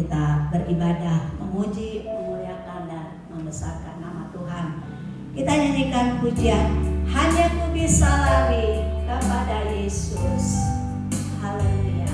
kita beribadah, memuji, memuliakan dan membesarkan nama Tuhan. Kita nyanyikan pujian Hanya Ku Bisa Lari Kepada Yesus. Haleluya.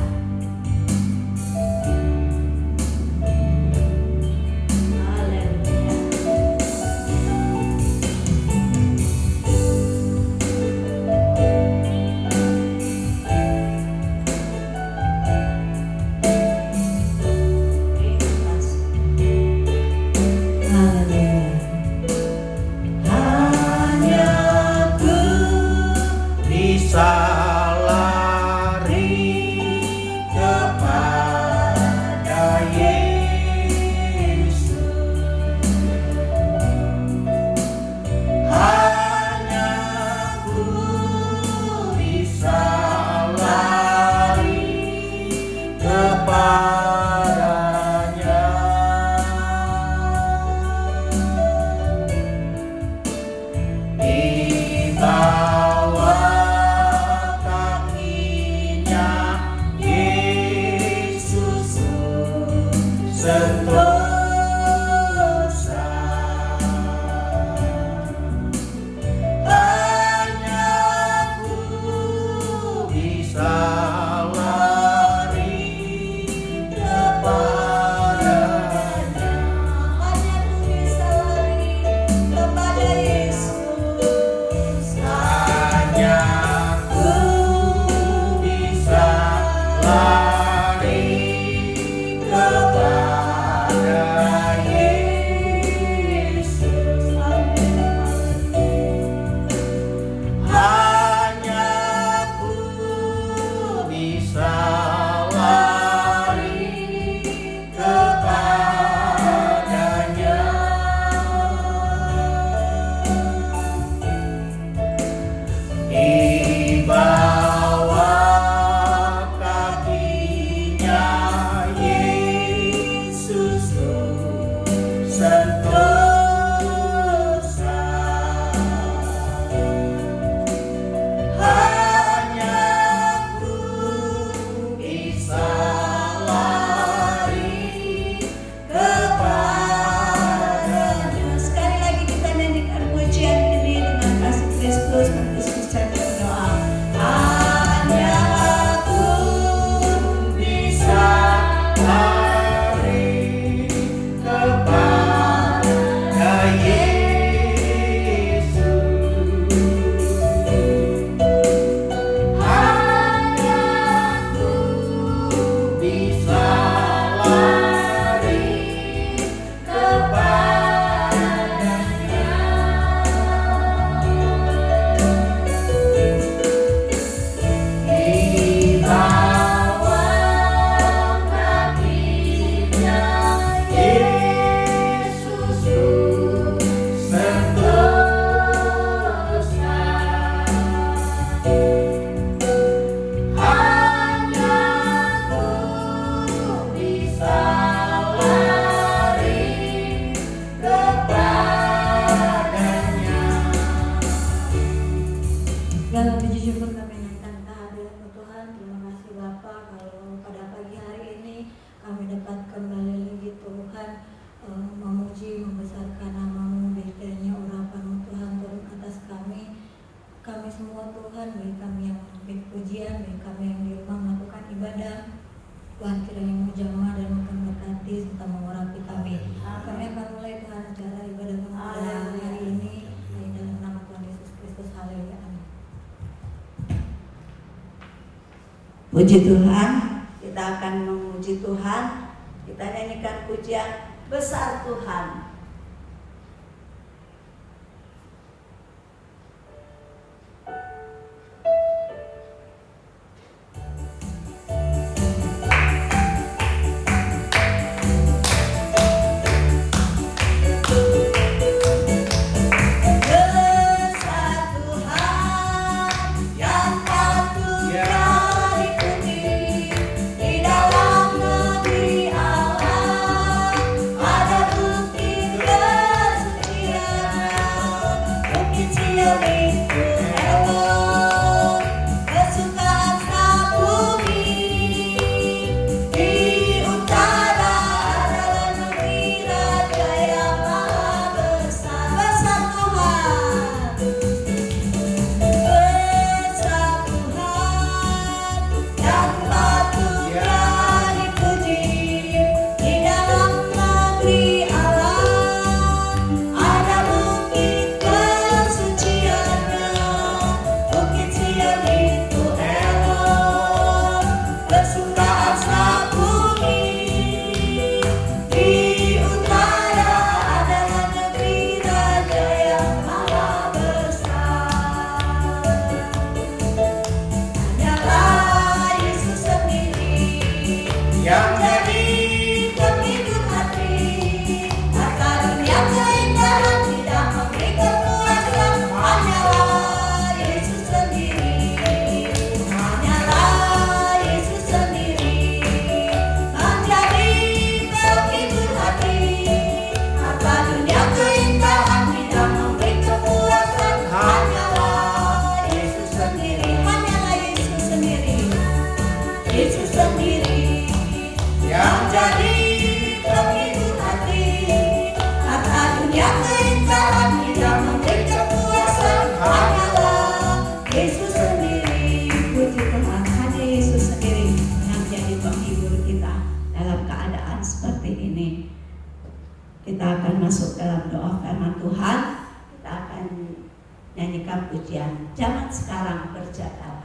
Puji Tuhan, kita akan memuji Tuhan. Kita nyanyikan pujian Besar Tuhan. Di dalam negeri Allah ada bukti jadi penghibur hati. Kata dunia keindahan tidak memberi kepuasan, hanyalah Yesus sendiri. Puji Tuhan, hanya Yesus sendiri yang jadi penghibur kita dalam keadaan seperti ini. Kita akan masuk dalam doa firman Tuhan. Kita akan nyanyikan pujian Zaman Sekarang Berjagalah.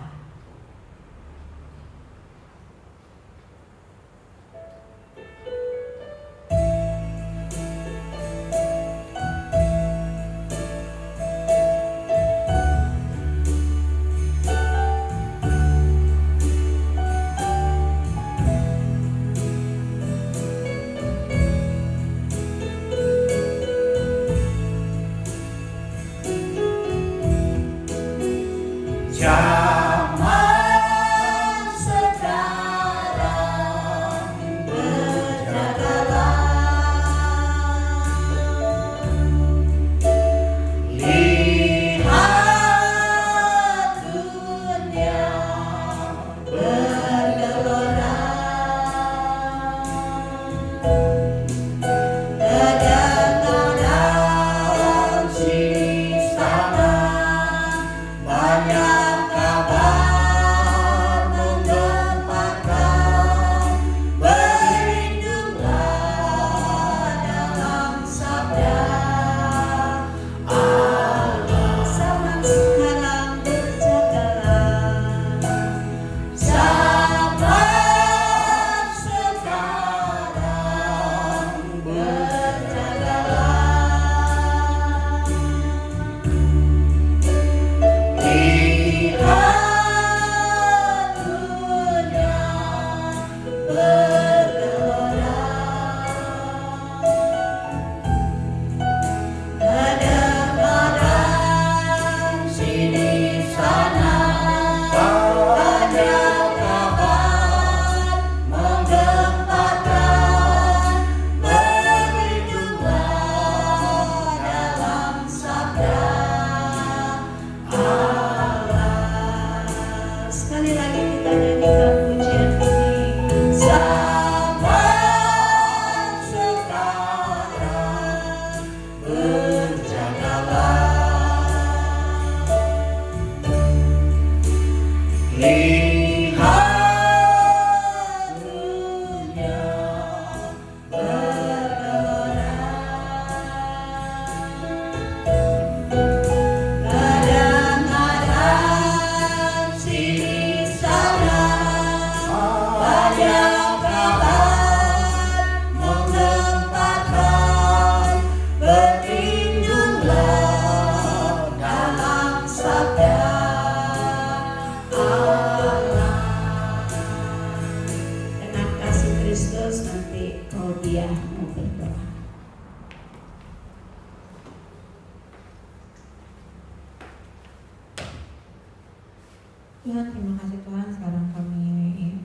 Tuhan, terima kasih Tuhan. Sekarang kami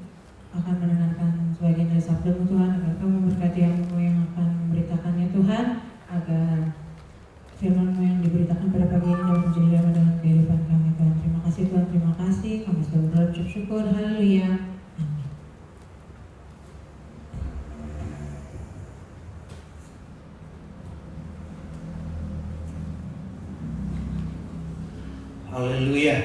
akan mendengarkan sebagian dari sabda-Mu Tuhan, agar Kamu berkati yang akan memberitakannya Tuhan, agar firman-Mu yang diberitakan pada pagi ini dapat menjadi damai dalam kehidupan kami Tuhan. Terima kasih Tuhan, terima kasih. Kami sudah berdoa syukur. Haleluya. Amin. Haleluya.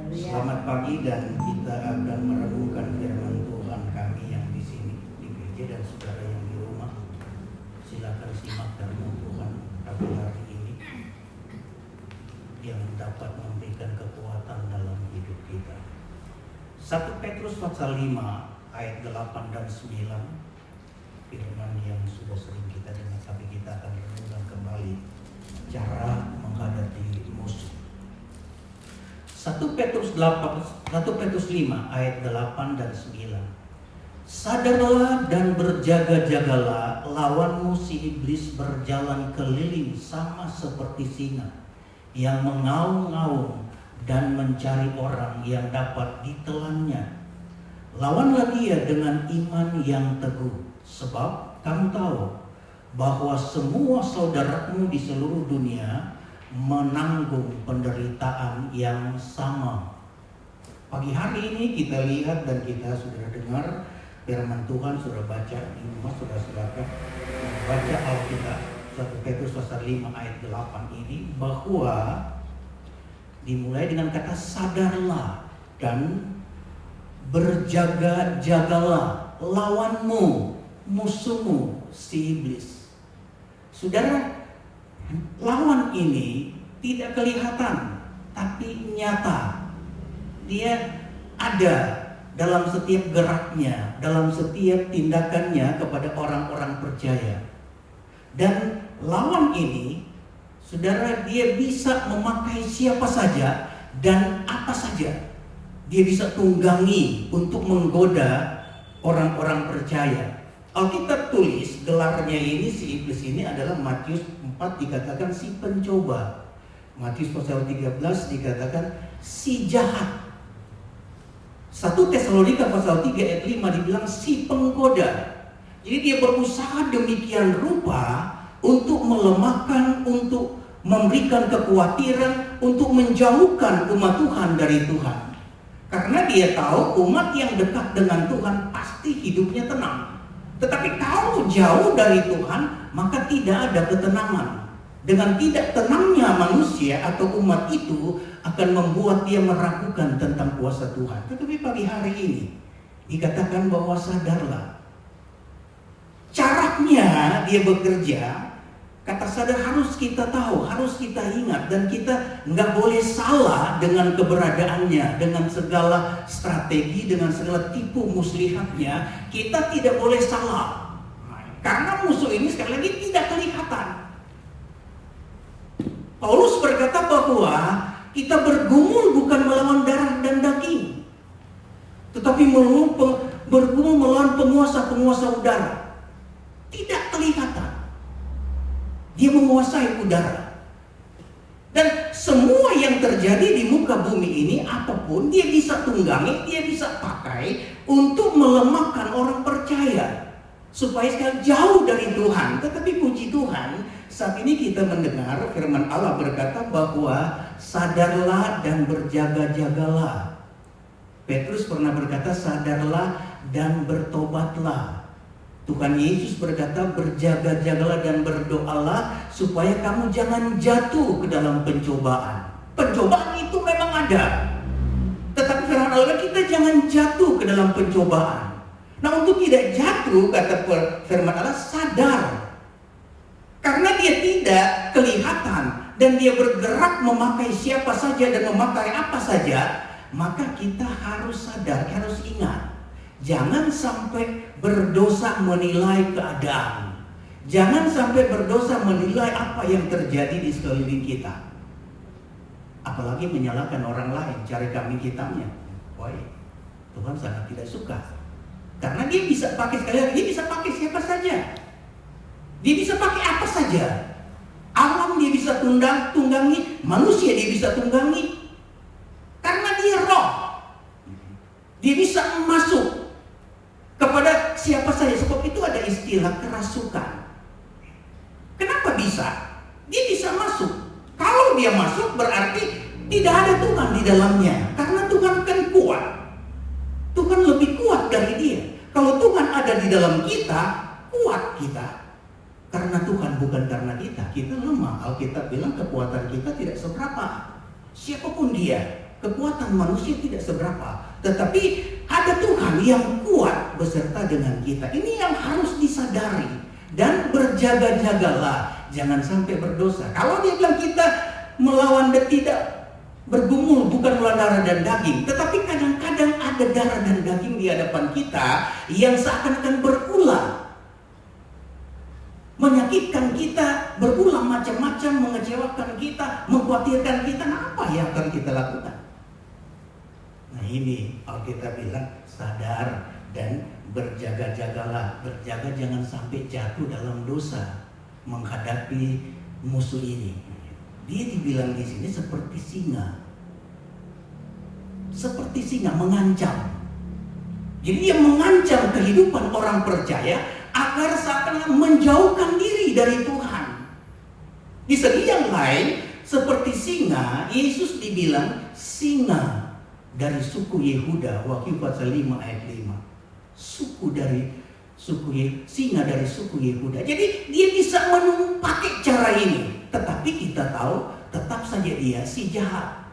Selamat pagi, dan kita akan merenungkan firman Tuhan kami yang di sini di gereja dan saudara yang di rumah. Silakan simak firman Tuhan pagi hari ini yang dapat memberikan kekuatan dalam hidup kita. 1 Petrus pasal 5 ayat 8 dan 9, firman yang sudah sering kita dengar, tapi kita akan renungkan kembali cara menghadapi musuh. 1 Petrus 5 ayat 8 dan 9. Sadarlah dan berjaga-jagalah, lawanmu si iblis berjalan keliling sama seperti singa yang mengaum-ngaum dan mencari orang yang dapat ditelannya. Lawanlah dia dengan iman yang teguh, sebab kamu tahu bahwa semua saudaramu di seluruh dunia menanggung penderitaan yang sama. Pagi hari ini kita lihat dan kita sudah dengar firman Tuhan sudah baca di rumah, saudara-saudara baca Alkitab 1 Petrus pasal 5 ayat 8 ini, bahwa dimulai dengan kata sadarlah dan berjaga-jagalah lawanmu, musuhmu, si iblis. Saudara, lawan ini tidak kelihatan tapi nyata. Dia ada dalam setiap geraknya, dalam setiap tindakannya kepada orang-orang percaya. Dan lawan ini, saudara, dia bisa memakai siapa saja dan apa saja. Dia bisa tunggangi untuk menggoda orang-orang percaya. Alkitab tulis gelarnya ini, si iblis ini adalah Matius 4 dikatakan si pencoba. Matius pasal 13 dikatakan si jahat. 1 Tesalonika pasal 3 ayat 5 dibilang si penggoda. Jadi dia berusaha demikian rupa untuk melemahkan, untuk memberikan kekhawatiran, untuk menjauhkan umat Tuhan dari Tuhan. Karena dia tahu umat yang dekat dengan Tuhan pasti hidupnya tenang. Tetapi kalau jauh dari Tuhan, maka tidak ada ketenangan. Dengan tidak tenangnya manusia atau umat itu akan membuat dia meragukan tentang kuasa Tuhan. Tetapi pagi hari ini dikatakan bahwa sadarlah. Caranya dia bekerja, kata sadar harus kita tahu, harus kita ingat, dan kita nggak boleh salah dengan keberadaannya, dengan segala strategi, dengan segala tipu muslihatnya. Kita tidak boleh salah, karena musuh ini sekali lagi tidak kelihatan. Paulus berkata bahwa kita bergumul bukan melawan darah dan daging, tetapi bergumul melawan penguasa-penguasa udara. Tidak kelihatan. Dia menguasai udara. Dan semua yang terjadi di muka bumi ini, apapun dia bisa tunggangi, dia bisa pakai untuk melemahkan orang percaya supaya sekali jauh dari Tuhan. Tetapi puji Tuhan, saat ini kita mendengar firman Allah berkata bahwa sadarlah dan berjaga-jagalah. Petrus pernah berkata sadarlah dan bertobatlah. Tuhan Yesus berkata berjaga-jagalah dan berdoalah supaya kamu jangan jatuh ke dalam pencobaan. Pencobaan itu memang ada, tetapi firman Allah kita jangan jatuh ke dalam pencobaan. Nah, untuk tidak jatuh, kata firman Allah, sadar. Karena dia tidak kelihatan dan dia bergerak memakai siapa saja dan memakai apa saja, maka kita harus sadar, harus ingat. Jangan sampai berdosa menilai keadaan. Jangan sampai berdosa menilai apa yang terjadi di sekeliling kita. Apalagi menyalahkan orang lain, cari kambing hitamnya. Wah, Tuhan sangat tidak suka. Karena dia bisa pakai sekali lagi, dia bisa pakai siapa saja. Dia bisa pakai apa saja. Alam dia bisa tunggangi, manusia dia bisa tunggangi. Karena dia roh. Dia bisa masuk kepada siapa saja. Sebab itu ada istilah kerasukan. Kenapa bisa? Dia bisa masuk. Kalau dia masuk berarti tidak ada Tuhan di dalamnya. Karena Tuhan kan kuat. Tuhan lebih kuat dari dia. Kalau Tuhan ada di dalam kita, kuat kita. Karena Tuhan, bukan karena kita. Kita lemah. Alkitab bilang kekuatan kita tidak seberapa. Siapapun dia, kekuatan manusia tidak seberapa. Tetapi ada Tuhan yang kuat beserta dengan kita. Ini yang harus disadari. Dan berjaga-jagalah, jangan sampai berdosa. Kalau dia bilang kita melawan dan tidak bergumul bukan melawan darah dan daging, tetapi kadang-kadang ada darah dan daging di hadapan kita yang seakan-akan berulang, menyakitkan kita, berulang macam-macam, mengecewakan kita, mengkhawatirkan kita. Nah, apa yang akan kita lakukan? Nah, ini Alkitab bilang sadar dan berjaga-jagalah. Berjaga jangan sampai jatuh dalam dosa menghadapi musuh ini. Dia dibilang di sini seperti singa. Seperti singa mengancam. Jadi dia mengancam kehidupan orang percaya agar seakan-akan menjauhkan diri dari Tuhan. Di segi yang lain, seperti singa, Yesus dibilang singa dari suku Yehuda. Wahyu pasal 5 ayat 5. singa dari suku Yehuda. Jadi dia bisa pakai cara ini. Tetapi kita tahu tetap saja dia si jahat,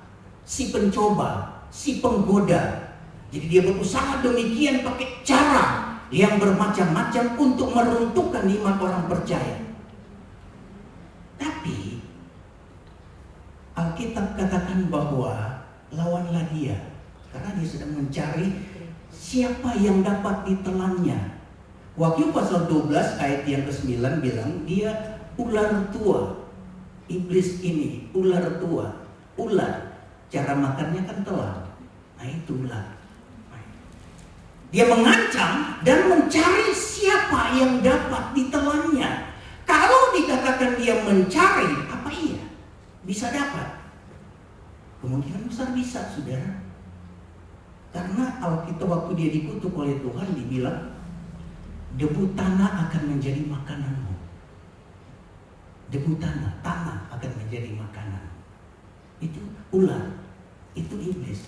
si pencoba, si penggoda. Jadi dia berusaha demikian pakai cara yang bermacam-macam untuk meruntuhkan iman orang percaya. Tapi Alkitab katakan bahwa lawanlah dia, karena dia sedang mencari siapa yang dapat ditelannya. Wahyu pasal 12 ayat yang ke-9 bilang dia ular tua. Iblis ini ular tua. Ular, cara makannya kan telan. Nah itu ular. Dia mengancam dan mencari siapa yang dapat ditelannya. Kalau dikatakan dia mencari, apa iya? Bisa dapat? Kemungkinan besar bisa, saudara. Karena Alkitab waktu dia dikutuk oleh Tuhan dibilang, debu tanah akan menjadi makananmu. Debu tanah akan menjadi makanan. Itu ular, itu iblis.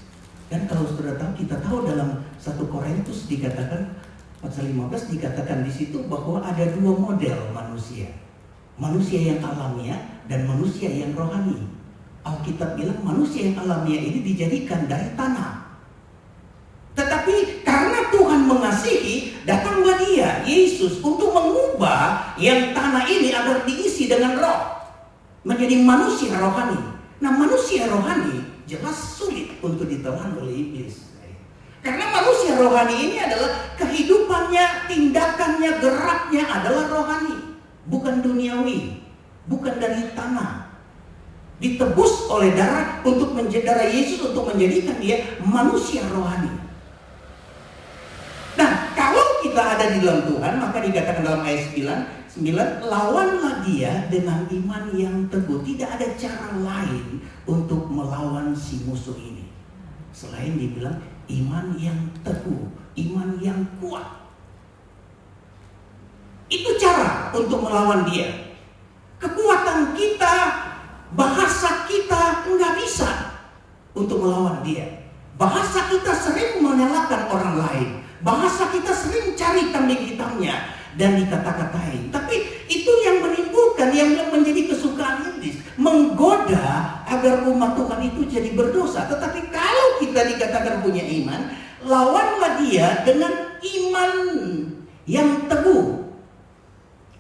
Dan kalau saudara tahu, kita tahu dalam 1 Korintus dikatakan pasal 15 dikatakan di situ bahwa ada dua model manusia. Manusia yang alamiah dan manusia yang rohani. Alkitab bilang manusia yang alamiah ini dijadikan dari tanah. Tetapi karena Tuhan mengasihi, datanglah dia, Yesus, untuk mengubah yang tanah ini agar diisi dengan roh. Menjadi manusia rohani. Nah manusia rohani jelas sulit untuk ditelan oleh iblis. Karena manusia rohani ini adalah kehidupannya, tindakannya, geraknya adalah rohani. Bukan duniawi, bukan dari tanah. Ditebus oleh darah Yesus untuk menjadikan dia manusia rohani. Nah, kalau kita ada di dalam Tuhan, maka dikatakan dalam ayat 9, lawanlah dia dengan iman yang teguh. Tidak ada cara lain untuk melawan si musuh ini. Selain dibilang iman yang teguh, iman yang kuat. Itu cara untuk melawan dia. Kekuatan kita, bahasa kita enggak bisa untuk melawan dia. Bahasa kita sering menyalahkan orang lain. Bahasa kita sering cari kambing hitamnya dan dikata-katain. Tapi itu yang menimbulkan, yang menjadi kesukaan iblis, menggoda agar umat Tuhan itu jadi berdosa. Tetapi kalau kita dikatakan punya iman, lawanlah dia dengan iman yang teguh.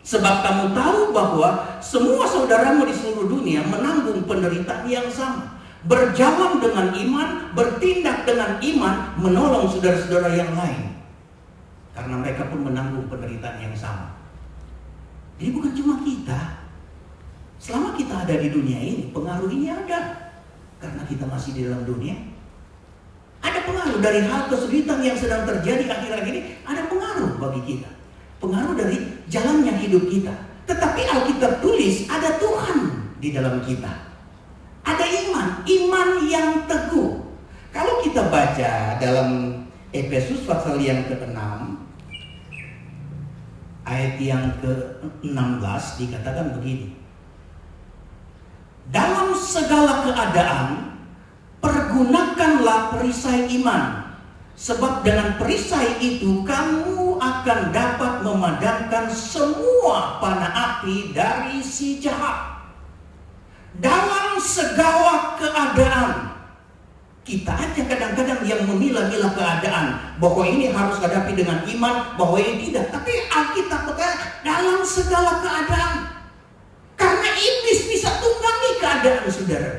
Sebab kamu tahu bahwa semua saudaramu di seluruh dunia menanggung penderitaan yang sama. Berjalan dengan iman, bertindak dengan iman, menolong saudara-saudara yang lain. Karena mereka pun menanggung penderitaan yang sama. Jadi bukan cuma kita. Selama kita ada di dunia ini, pengaruh ini ada. Karena kita masih di dalam dunia. Ada pengaruh dari hal kesulitan yang sedang terjadi akhir-akhir ini. Ada pengaruh bagi kita. Pengaruh dari jalannya hidup kita. Tetapi Alkitab tulis ada Tuhan di dalam kita. Ada iman yang teguh. Kalau kita baca dalam Efesus pasal yang ke-6 ayat yang ke-16 dikatakan begini. Dalam segala keadaan pergunakanlah perisai iman, sebab dengan perisai itu kamu akan dapat memadamkan semua panah api dari si jahat. Dalam segala keadaan, kita aja kadang-kadang yang memilah-milah keadaan bahwa ini harus hadapi dengan iman, bahwa ini tidak. Tapi Alkitab berkata dalam segala keadaan. Karena iblis bisa tunggangi keadaan, saudara.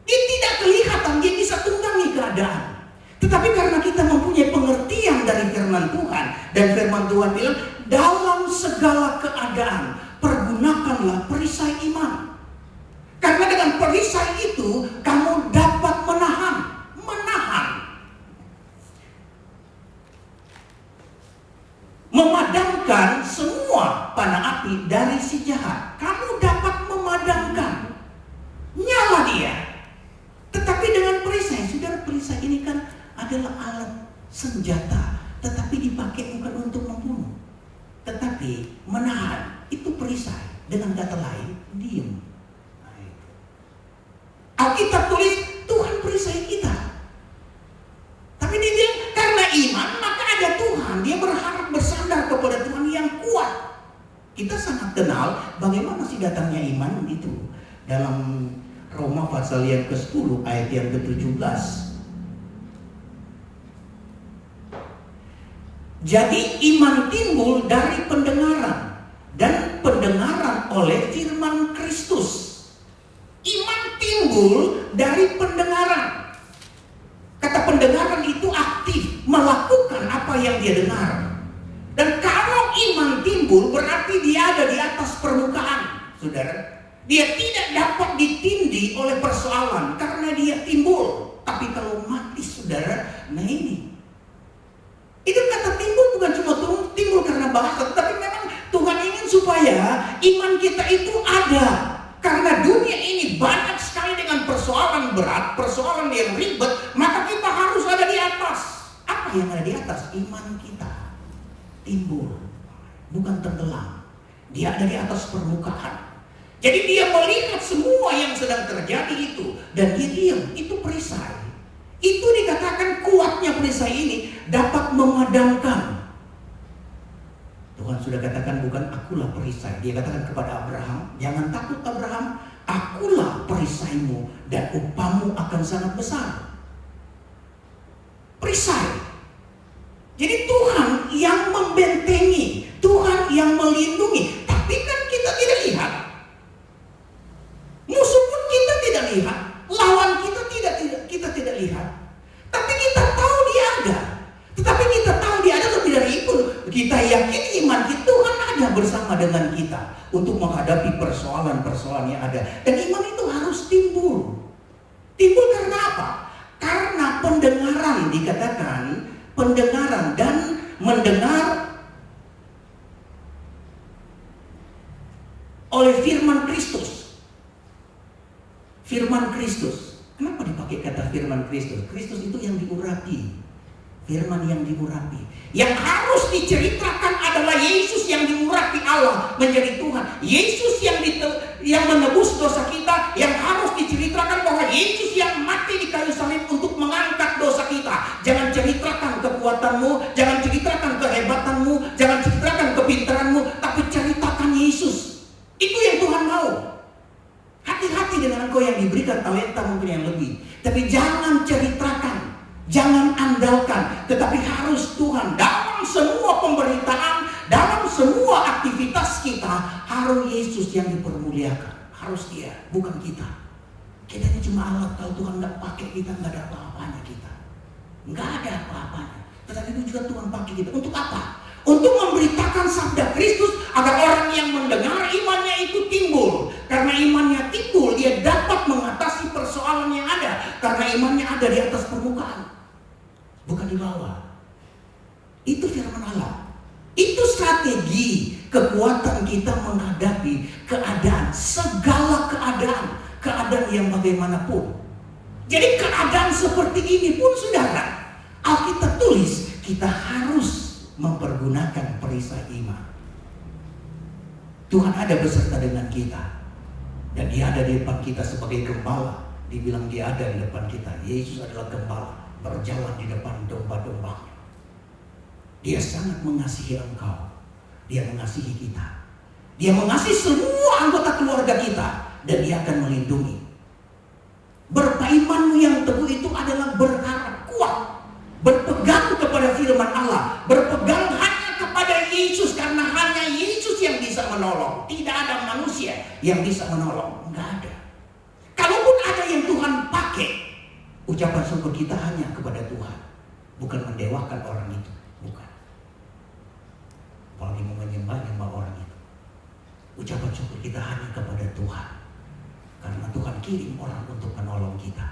Dia tidak kelihatan, dia bisa tunggangi keadaan. Tetapi karena kita mempunyai pengertian dari firman Tuhan, dan firman Tuhan bilang dalam segala keadaan pergunakanlah perisai iman. Karena dengan perisai itu kamu dapat menahan, memadamkan semua panah api dari si jahat. Kamu dapat memadamkan, nyala dia. Tetapi dengan perisai, saudara, perisai ini kan adalah alat senjata, tetapi dipakai bukan untuk membunuh, tetapi menahan. Itu perisai. Dengan kata lain, diam. Alkitab tulis Tuhan perisai kita. Tapi dia bilang karena iman maka ada Tuhan di Kita sangat kenal bagaimana sih datangnya iman itu. Dalam Roma pasal yang ke-10 ayat yang ke-17. Jadi iman timbul dari pendengaran, dan pendengaran oleh firman Kristus. Iman timbul dari pendengaran. Kata pendengaran itu aktif, melakukan apa yang dia dengar. Dan kalau iman timbul berarti dia ada di atas permukaan, saudara. Dia tidak dapat ditindih oleh persoalan karena dia timbul. Tapi kalau mati, saudara, nah ini. Itu kata timbul bukan cuma timbul karena bahasa, tapi memang Tuhan ingin supaya iman kita itu ada. Karena dunia ini banyak sekali dengan persoalan berat, persoalan yang ribet, maka kita harus ada di atas. Apa yang ada di atas? Iman kita timbul, bukan tenggelam. Dia ada di atas permukaan. Jadi dia melihat semua yang sedang terjadi itu, dan dia diam. Itu perisai. Itu dikatakan kuatnya perisai ini dapat memadamkan. Tuhan sudah katakan bukan akulah perisai. Dia katakan kepada Abraham, jangan takut Abraham, akulah perisaimu dan upahmu akan sangat besar. Perisai. Jadi Tuhan yang membentengi, Tuhan yang melindungi. Tapi kan kita tidak lihat. Musuh pun kita tidak lihat. Lawan kita tidak lihat. Tapi kita tahu dia ada. Tetapi kita tahu dia ada lebih dari itu. Kita yakin iman kita Tuhan ada bersama dengan kita untuk menghadapi persoalan-persoalan yang ada. Dan iman itu harus timbul. Timbul karena apa? Karena pendengaran, dikatakan pendengaran dan mendengar oleh firman Kristus. Firman Kristus. Kenapa dipakai kata firman Kristus? Kristus itu yang diurapi. Firman yang diurapi. Yang harus diceritakan adalah Yesus yang diurapi Allah menjadi Tuhan. Yesus yang menebus dosa kita. Yang harus diceritakan bahwa Yesus yang mati di kayu salib untuk mengangkat dosa kita. Jangan ceritakan kekuatanmu, jangan ceritakan kehebatanmu, jangan ceritakan kepintaranmu, tapi ceritakan Yesus. Itu yang Tuhan mau. Hati-hati dengan engkau yang diberikan talenta mungkin yang lebih. Tapi jangan ceritakan, jangan andalkan. Tetapi harus Tuhan dalam semua pemberitaan, dalam semua aktivitas kita, harus Yesus yang dipermuliakan. Harus dia, bukan kita. Kita ini cuma alat. Kalau Tuhan nggak pakai kita, nggak ada apa-apanya kita. Nggak ada apa-apanya. Tetapi itu juga Tuhan pakai kita. Untuk apa? Untuk memberitakan sabda Kristus agar orang yang mendengar imannya itu timbul. Karena imannya timbul, dia dapat mengatasi persoalan yang ada. Karena imannya ada di atas permukaan, bukan di bawah. Itu firman Allah. Itu strategi kekuatan kita menghadapi keadaan, segala keadaan yang bagaimanapun. Jadi keadaan seperti ini pun, saudara, Alkitab tulis kita harus mempergunakan perisai iman. Tuhan ada beserta dengan kita, dan dia ada di depan kita sebagai gembala. Dibilang dia ada di depan kita. Yesus adalah gembala, berjalan di depan domba-dombanya. Dia sangat mengasihi engkau. Dia mengasihi kita. Dia mengasihi semua anggota keluarga kita, dan dia akan melindungi. Berimanmu yang teguh itu adalah berharap kuat, berpegang kepada firman Allah, berpegang hanya kepada Yesus, karena hanya Yesus yang bisa menolong. Tidak ada manusia yang bisa menolong. Enggak ada. Kalaupun ada yang Tuhan pakai, ucapan syukur kita hanya kepada Tuhan, bukan mendewakan orang itu, bukan. Apalagi menyembah orang itu. Ucapan syukur kita hanya kepada Tuhan, karena Tuhan kirim orang untuk menolong kita.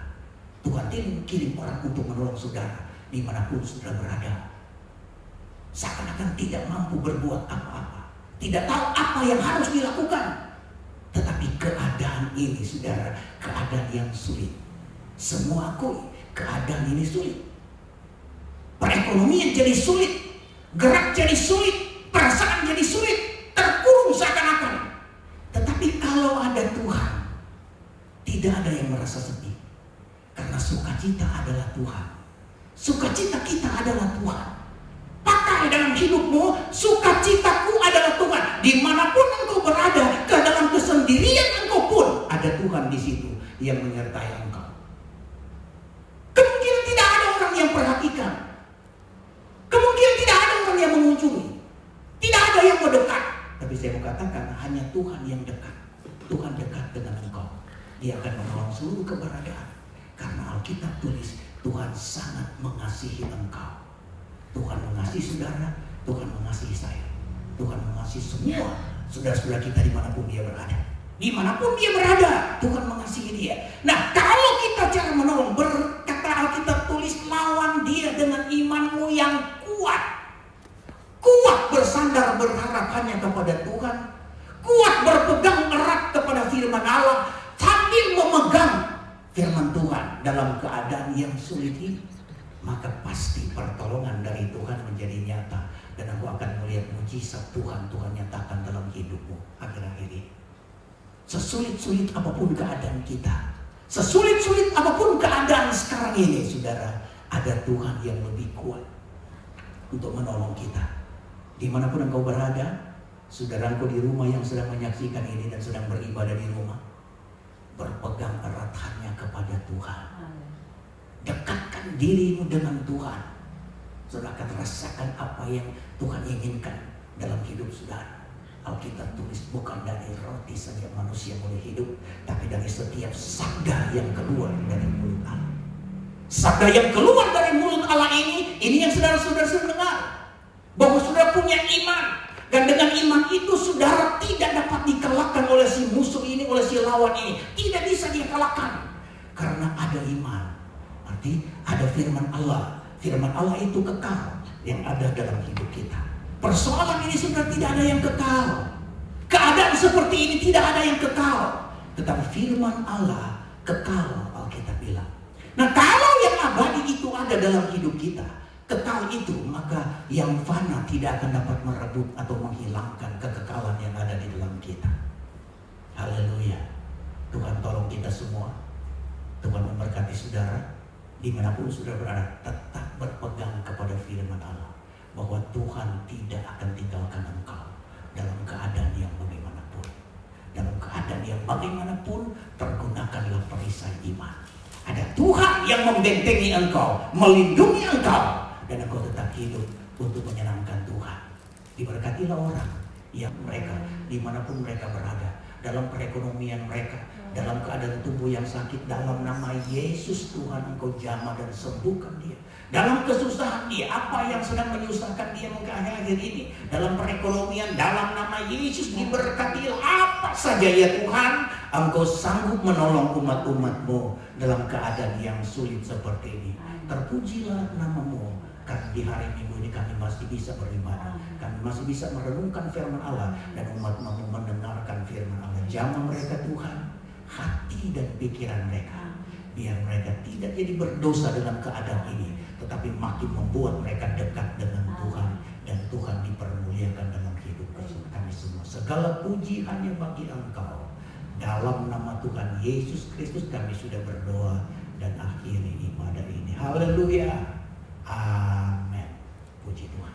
Tuhan kirim orang untuk menolong saudara dimanapun saudara berada. Seakan-akan tidak mampu berbuat apa-apa, tidak tahu apa yang harus dilakukan. Tetapi keadaan ini, saudara, keadaan yang sulit. Semua akui keadaan ini sulit. Perekonomian jadi sulit, gerak jadi sulit, perasaan jadi sulit, terkurung seakan-akan. Tetapi kalau ada Tuhan, tidak ada yang merasa sedih. Karena sukacita adalah Tuhan. Sukacita kita adalah Tuhan. Pakai dalam hidupmu, sukacitaku adalah Tuhan. Dimanapun yang menyertai engkau. Kemungkinan tidak ada orang yang perhatikan. Kemungkinan tidak ada orang yang mengunjungi. Tidak ada yang mendekat. Tapi saya mau katakan hanya Tuhan yang dekat. Tuhan dekat dengan engkau. Dia akan menolong seluruh keberadaan. Karena Alkitab tulis Tuhan sangat mengasihi engkau. Tuhan mengasihi saudara. Tuhan mengasihi saya. Tuhan mengasihi semua saudara-saudara kita dimanapun dia berada. Dimanapun dia berada, Tuhan mengasihi dia. Nah, kalau kita cara menolong, berkata Alkitab tulis, lawan dia dengan imanmu yang kuat. Kuat bersandar berharap hanya kepada Tuhan. Kuat berpegang erat kepada firman Allah, sambil memegang firman Tuhan dalam keadaan yang sulit ini. Maka pasti pertolongan dari Tuhan menjadi nyata. Dan aku akan melihat mujizat Tuhan nyatakan dalam hidupmu akhir-akhir ini. Sesulit-sulit apapun keadaan kita, sesulit-sulit apapun keadaan sekarang ini, saudara, ada Tuhan yang lebih kuat untuk menolong kita. Dimanapun engkau berada, saudaraku di rumah yang sedang menyaksikan ini dan sedang beribadah di rumah, berpegang erat hanya kepada Tuhan. Dekatkan dirimu dengan Tuhan. Saudara akan rasakan apa yang Tuhan inginkan dalam hidup saudara. Alkitab tulis bukan dari roti saja manusia boleh hidup, tapi dari setiap sabda yang keluar dari mulut Allah. Sabda yang keluar dari mulut Allah ini yang saudara-saudara dengar. Bahwa saudara punya iman. Dan dengan iman itu saudara tidak dapat dikalahkan oleh si musuh ini, oleh si lawan ini. Tidak bisa dikalahkan. Karena ada iman. Arti ada firman Allah. Firman Allah itu kekal yang ada dalam hidup kita. Persoalan ini sudah tidak ada yang kekal. Keadaan seperti ini tidak ada yang kekal. Tetapi firman Allah kekal, Alkitab bilang. Nah, kalau yang abadi itu ada dalam hidup kita, kekal itu, maka yang fana tidak akan dapat merebut atau menghilangkan kekekalan yang ada di dalam kita. Haleluya. Tuhan tolong kita semua. Tuhan memberkati saudara. Dimanapun saudara berada, tetap berpegang kepada firman Allah. Bahwa Tuhan tidak akan tinggalkan engkau dalam keadaan yang bagaimanapun. Dalam keadaan yang bagaimanapun, pergunakanlah perisai iman. Ada Tuhan yang membentengi engkau, melindungi engkau, dan engkau tetap hidup untuk menyenangkan Tuhan. Diberkatilah orang yang mereka, dimanapun mereka berada, dalam perekonomian mereka, dalam keadaan tubuh yang sakit, dalam nama Yesus Tuhan engkau jamah dan sembuhkan dia. Dalam kesusahan dia, apa yang sedang menyusahkan dia mungkin akhir-akhir ini, dalam perekonomian, dalam nama Yesus diberkatilah. Apa saja ya Tuhan, engkau sanggup menolong umat-umatmu dalam keadaan yang sulit seperti ini. Terpujilah namamu, karena di hari Minggu ini kami masih bisa beribadah, kami masih bisa merenungkan firman Allah, dan umat-umatmu mendengarkan firman Allah. Jamah mereka Tuhan, hati dan pikiran mereka, biar mereka tidak jadi berdosa dalam keadaan ini, tetapi makin membuat mereka dekat dengan Tuhan, dan Tuhan dipermuliakan dalam hidup kami semua. Segala puji hanya bagi Engkau. Dalam nama Tuhan Yesus Kristus kami sudah berdoa dan akhiri ibadah ini. Haleluya. Amin. Puji Tuhan.